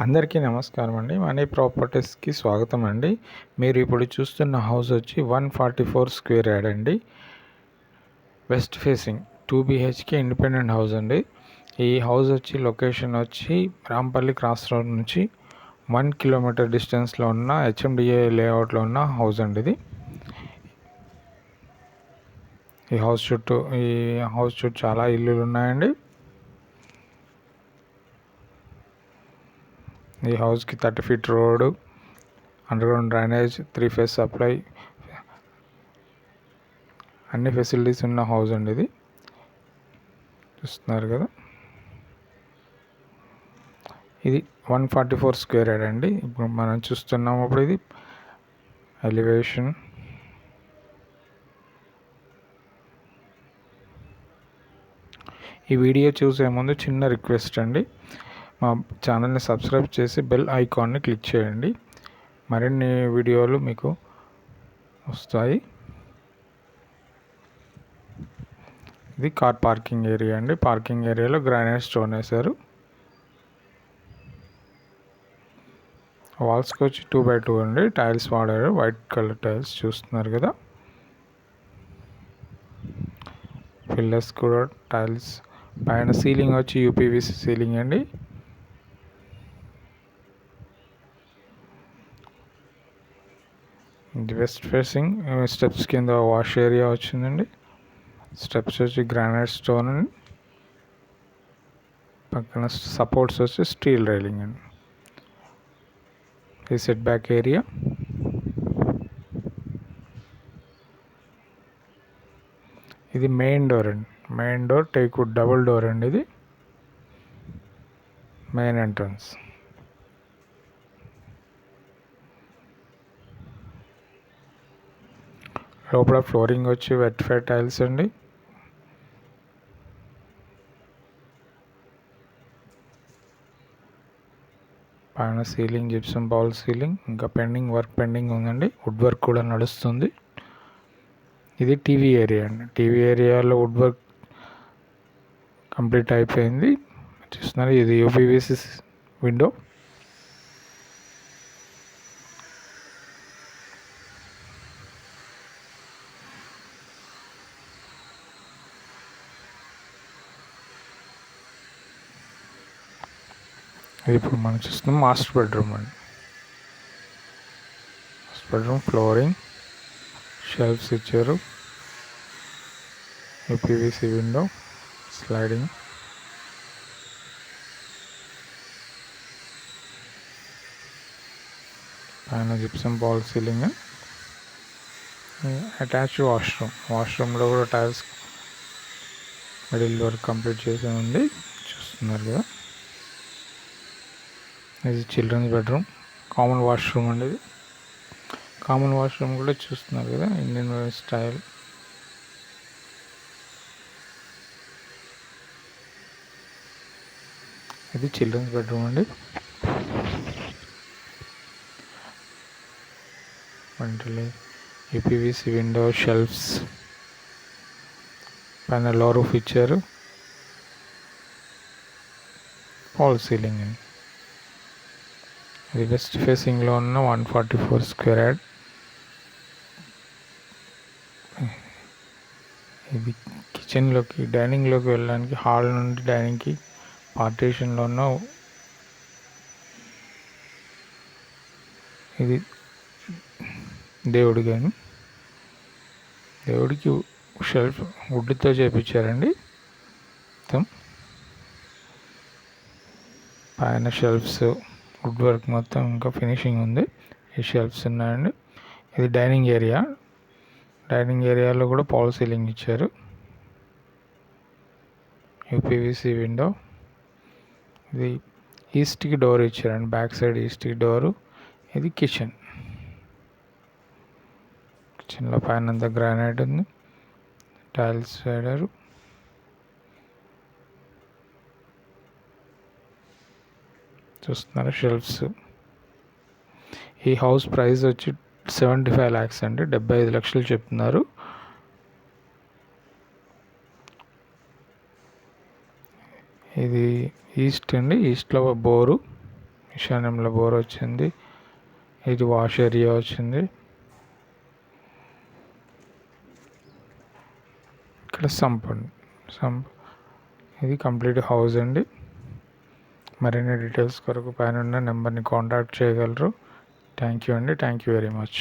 అందరికీ నమస్కారం అండి. మనీ ప్రాపర్టీస్కి స్వాగతం అండి. మీరు ఇప్పుడు చూస్తున్న హౌస్ వచ్చి 144 స్క్వేర్ యార్డ్ అండి. West facing 2 BHK independent house అండి. ఈ హౌస్ వచ్చి లొకేషన్ వచ్చి రాంపల్లి క్రాస్ రోడ్ నుంచి 1 కిలోమీటర్ డిస్టెన్స్లో ఉన్న HMDA లేఅవుట్లో ఉన్న హౌస్ అండి ఇది. ఈ హౌస్ చుట్టూ చాలా ఇల్లులు ఉన్నాయండి. ఈ హౌస్కి 30 feet road, underground drainage, 3 phase supply, అన్ని ఫెసిలిటీస్ ఉన్న హౌస్ అండి ఇది. చూస్తున్నారు కదా, ఇది 144 స్క్వేర్ యార్డ్ అండి. ఇప్పుడు మనం చూస్తున్నాము. అప్పుడు ఇది ఎలివేషన్, ఈ వీడియో చూసే ముందు చిన్న రిక్వెస్ట్ అండి, మా ఛానల్ని సబ్స్క్రైబ్ చేసి బెల్ ఐకాన్ని క్లిక్ చేయండి. మరిన్ని వీడియోలు మీకు వస్తాయి. ఇది కార్ పార్కింగ్ ఏరియా అండి. పార్కింగ్ ఏరియాలో గ్రానైట్ స్టోన్ వేశారు. వాల్స్కి వచ్చి 2x2 అండి. టైల్స్ వాడారు, వైట్ కలర్ టైల్స్ చూస్తున్నారు కదా. పిల్లర్స్ కూడా టైల్స్. పైన సీలింగ్ వచ్చి UPVC సీలింగ్ అండి. ఇది వెస్ట్ ఫేసింగ్. స్టెప్స్ కింద వాష్ ఏరియా వచ్చిందండి. స్టెప్స్ వచ్చి గ్రానైట్ స్టోన్ అండి. పక్కన సపోర్ట్స్ వచ్చి స్టీల్ రైలింగ్ అండి. ఇది సెట్ బ్యాక్ ఏరియా. ఇది మెయిన్ డోర్ అండి. Main door teakwood double door అండి. ఇది మెయిన్ ఎంట్రన్స్. లోపల ఫ్లోరింగ్ వచ్చి వెట్ఫై టైల్స్ అండి. పైన సీలింగ్ జిప్సమ్ బాల్ సీలింగ్. ఇంకా పెండింగ్ ఉందండి. వుడ్ వర్క్ కూడా నడుస్తుంది. ఇది టీవీ ఏరియా అండి. టీవీ ఏరియాలో వుడ్ వర్క్ కంప్లీట్ అయిపోయింది. చూస్తున్నారు, ఇది UPVC విండో. ఇది ఇప్పుడు మనం చూస్తున్నాం మాస్టర్ బెడ్రూమ్ అండి. మాస్టర్ బెడ్రూమ్ ఫ్లోరింగ్, షెల్ఫ్స్ ఇచ్చారు, UPVC విండో, స్లైడింగ్. పైన జిప్సమ్ బాల్ సీలింగ్. అటాచ్డ్ వాష్రూమ్లో కూడా టైల్స్ మిడిల్ వర్క్ కంప్లీట్ చేసి ఉంది. చూస్తున్నారు కదా. ఇది చిల్డ్రన్స్ బెడ్రూమ్, కామన్ వాష్రూమ్ అండి. ఇది కామన్ వాష్రూమ్ కూడా చూస్తున్నారు కదా, ఇండియన్ స్టైల్. ఇది చిల్డ్రన్స్ బెడ్రూమ్ అండి. వెంటనే UPVC విండో, షెల్ఫ్స్, పైన లో రూఫ్ ఇచ్చారు, ఫాల్ సీలింగ్ అండి. ఇది వెస్ట్ ఫేసింగ్లో ఉన్న 144 స్క్వేర్ యార్డ్. ఇది కిచెన్లోకి, డైనింగ్లోకి వెళ్ళడానికి, హాల్ నుండి డైనింగ్కి పార్టీషన్లో ఉన్న ఇది దేవుడికి షెల్ఫ్ వుడ్తో చేపించారండి మొత్తం. పైన షెల్ఫ్స్, వుడ్ వర్క్ మొత్తం ఇంకా ఫినిషింగ్ ఉంది. ఈ షెల్ఫ్స్ ఉన్నాయండి. ఇది డైనింగ్ ఏరియా. డైనింగ్ ఏరియాలో కూడా పాల్ సీలింగ్ ఇచ్చారు, UPVC విండో. ఇది ఈస్ట్కి డోర్ ఇచ్చారండి, బ్యాక్ సైడ్ ఈస్ట్కి డోరు. ఇది కిచెన్లో పైన అంతా గ్రానైట్ ఉంది, టైల్స్ వేడారు. చూస్తున్నారు షెల్ఫ్స్. ఈ హౌస్ ప్రైస్ వచ్చి 75 lakhs అండి. 75 లక్షలు చెప్తున్నారు. ఇది ఈస్ట్ అండి. ఈస్ట్లో బోరు. ఈశాన్యంలో బోర్ వచ్చింది. ఇది వాష్ ఏరియా వచ్చింది. ఇక్కడ సంప్ ఇది కంప్లీట్ హౌస్ అండి. మరిన్ని డీటెయిల్స్ కొరకు పైన ఉన్న నెంబర్ని కాంటాక్ట్ చేయగలరు. థ్యాంక్ యూ అండి. Thank you very much.